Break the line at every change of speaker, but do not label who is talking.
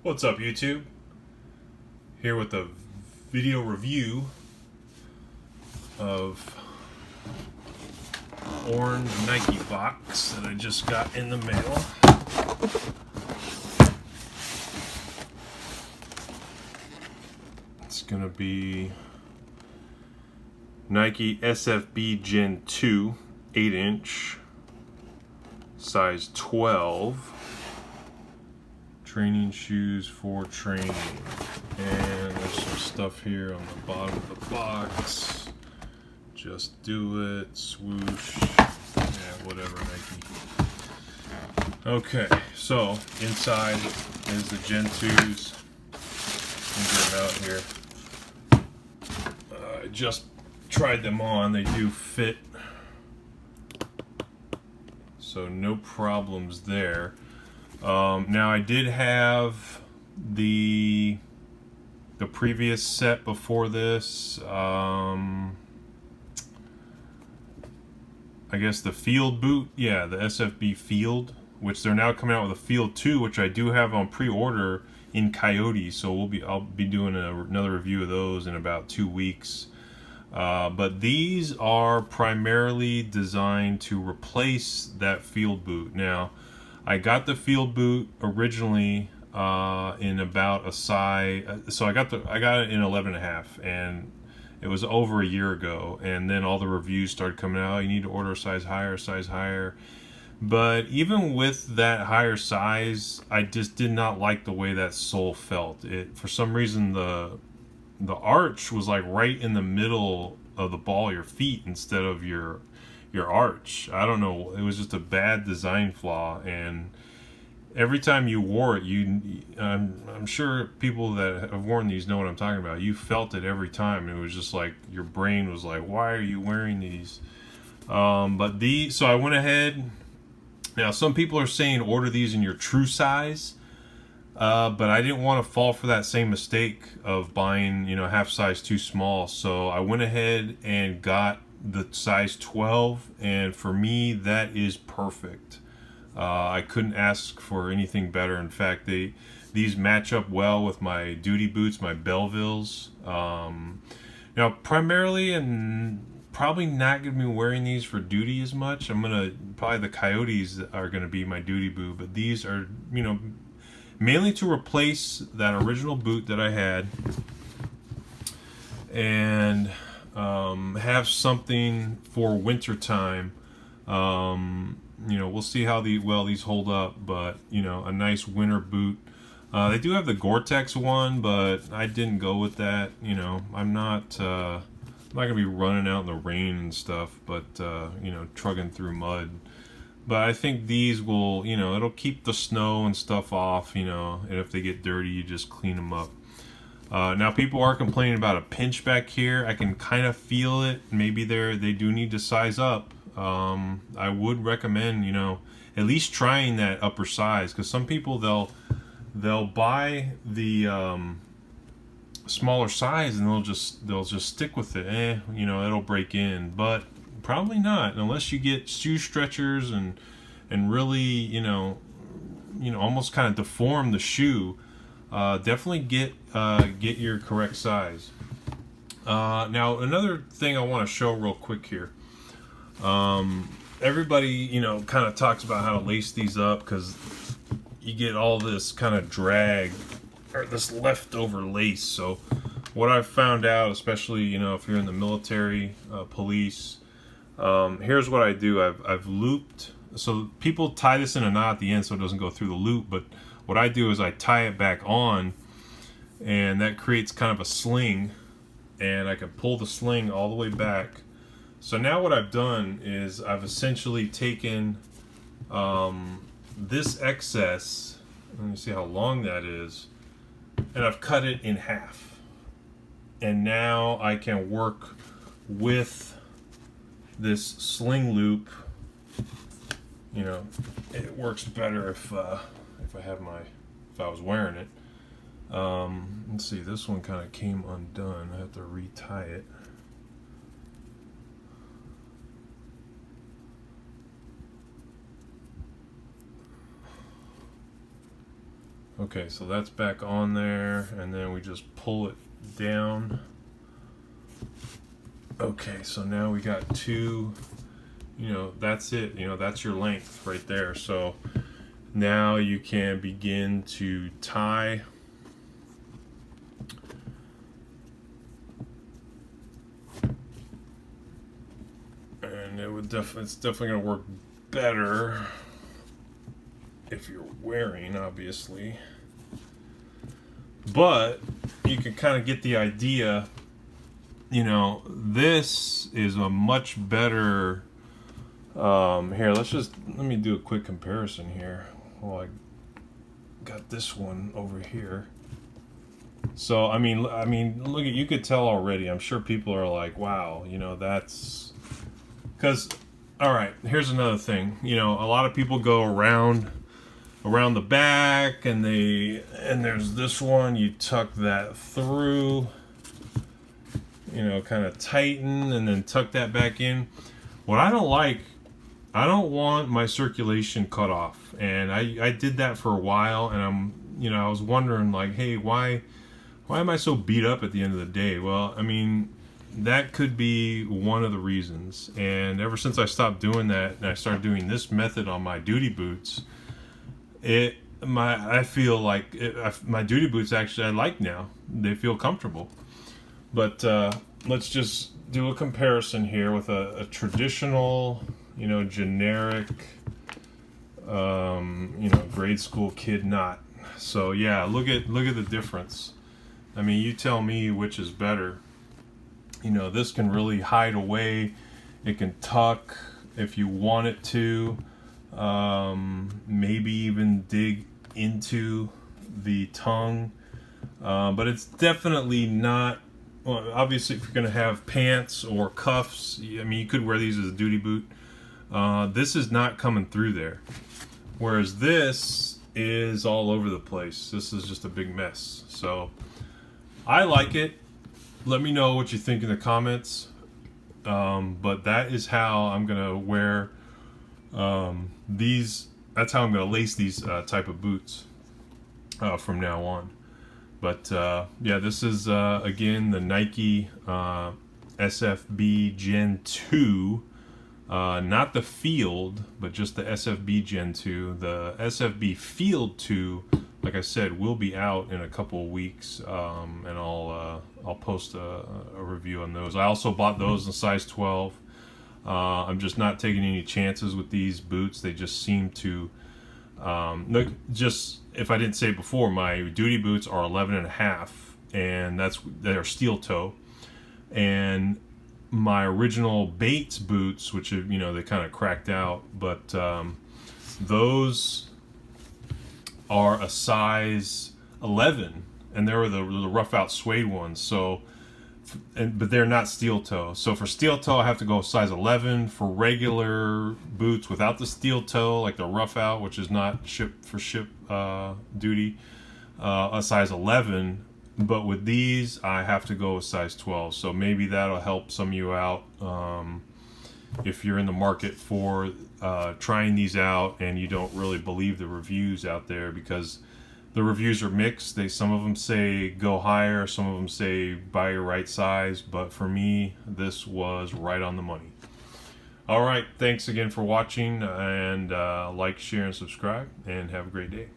What's up, YouTube? Here with a video review of orange Nike box that I just got in the mail. It's gonna be Nike SFB Gen 2 8-inch, size 12. Training shoes for training. And there's some stuff here on the bottom of the box. Just do it, swoosh, yeah, whatever, Nike. Okay, so inside is the Gen 2s. Let me get them out here. I just tried them on. They do fit, so no problems there. Now I did have the previous set before this. I guess the Field boot, yeah, the SFB Field, which they're now coming out with a Field 2, which I do have on pre-order in Coyote. So I'll be doing another review of those in about 2 weeks. But these are primarily designed to replace that Field boot. Now, I got the Field boot originally in about a size. So I got it in 11.5, and it was over a year ago. And then all the reviews started coming out. You need to order a size higher. But even with that higher size, I just did not like the way that sole felt. For some reason, the arch was like right in the middle of the ball of your feet instead of your arch. I don't know, it was just a bad design flaw, and every time you wore it, I'm sure people that have worn these know what I'm talking about. You felt it every time. It was just like your brain was like, why are you wearing these? So I went ahead. Now some people are saying order these in your true size, but I didn't want to fall for that same mistake of buying, half size too small. So I went ahead and got the size 12, and for me that is perfect. I couldn't ask for anything better. In fact, these match up well with my duty boots, my Bellevilles. Now primarily, and probably not going to be wearing these for duty as much. Probably the Coyotes are going to be my duty boot, but these are, mainly to replace that original boot that I had, and have something for winter time. We'll see how these hold up, but a nice winter boot. They do have the Gore-Tex one, but I didn't go with that. I'm not gonna be running out in the rain and stuff, but trugging through mud. But I think these will, it'll keep the snow and stuff off, and if they get dirty, you just clean them up. Now people are complaining about a pinch back here. I can kind of feel it. Maybe they do need to size up. I would recommend, at least trying that upper size, because some people they'll buy the smaller size and they'll just stick with it. It'll break in, but probably not unless you get shoe stretchers and really almost kind of deform the shoe. Definitely get your correct size. Now another thing I want to show real quick here. Everybody kind of talks about how to lace these up, because you get all this kind of drag or this leftover lace. So what I've found out, especially if you're in the military, police, here's what I do. I've looped. So people tie this in a knot at the end so it doesn't go through the loop, but what I do is I tie it back on, and that creates kind of a sling, and I can pull the sling all the way back. So now what I've done is I've essentially taken this excess, let me see how long that is, and I've cut it in half. And now I can work with this sling loop. It works better if I was wearing it. Let's see, this one kind of came undone. I have to retie it. Okay, so that's back on there, and then we just pull it down. Okay, so now we got two, that's it. That's your length right there. So now you can begin to tie. And it's definitely going to work better if you're wearing, obviously. But you can kind of get the idea. This is a much better. Here, let me do a quick comparison here. Well, I got this one over here. So I mean, look at, you could tell already. I'm sure people are like, wow, that's because. All right, here's another thing. A lot of people go around the back, and there's this one. You tuck that through. Kind of tighten and then tuck that back in. What I don't want my circulation cut off, and I did that for a while, and I was wondering, like, hey, why am I so beat up at the end of the day? Well, that could be one of the reasons. And ever since I stopped doing that and I started doing this method on my duty boots, I feel like my duty boots actually I like now. They feel comfortable. But let's just do a comparison here with a traditional, generic, grade school kid knot. So yeah, look at the difference. You tell me which is better. This can really hide away. It can tuck if you want it to. Maybe even dig into the tongue. But it's definitely not. Well, obviously, if you're going to have pants or cuffs, you could wear these as a duty boot. This is not coming through there. Whereas this is all over the place. This is just a big mess. So I like it. Let me know what you think in the comments. But that is how I'm going to wear these. That's how I'm going to lace these type of boots from now on. But yeah, this is again the Nike SFB Gen 2, not the Field, but just the SFB Gen 2. The SFB Field 2, like I said, will be out in a couple of weeks, and I'll post a review on those. I also bought those in size 12. I'm just not taking any chances with these boots. They just seem to if I didn't say it before, my duty boots are 11.5, and they're steel toe. And my original Bates boots, which are, they kind of cracked out, but those are a size 11, and they were the rough out suede ones. So, but they're not steel toe. So for steel toe, I have to go size 11. For regular boots without the steel toe, like the rough out, which is not ship duty, a size 11. But with these, I have to go a size 12. So maybe that'll help some of you out if you're in the market for trying these out and you don't really believe the reviews out there, because the reviews are mixed. Some of them say go higher, some of them say buy your right size, but for me, this was right on the money. All right, thanks again for watching, and like, share, and subscribe, and have a great day.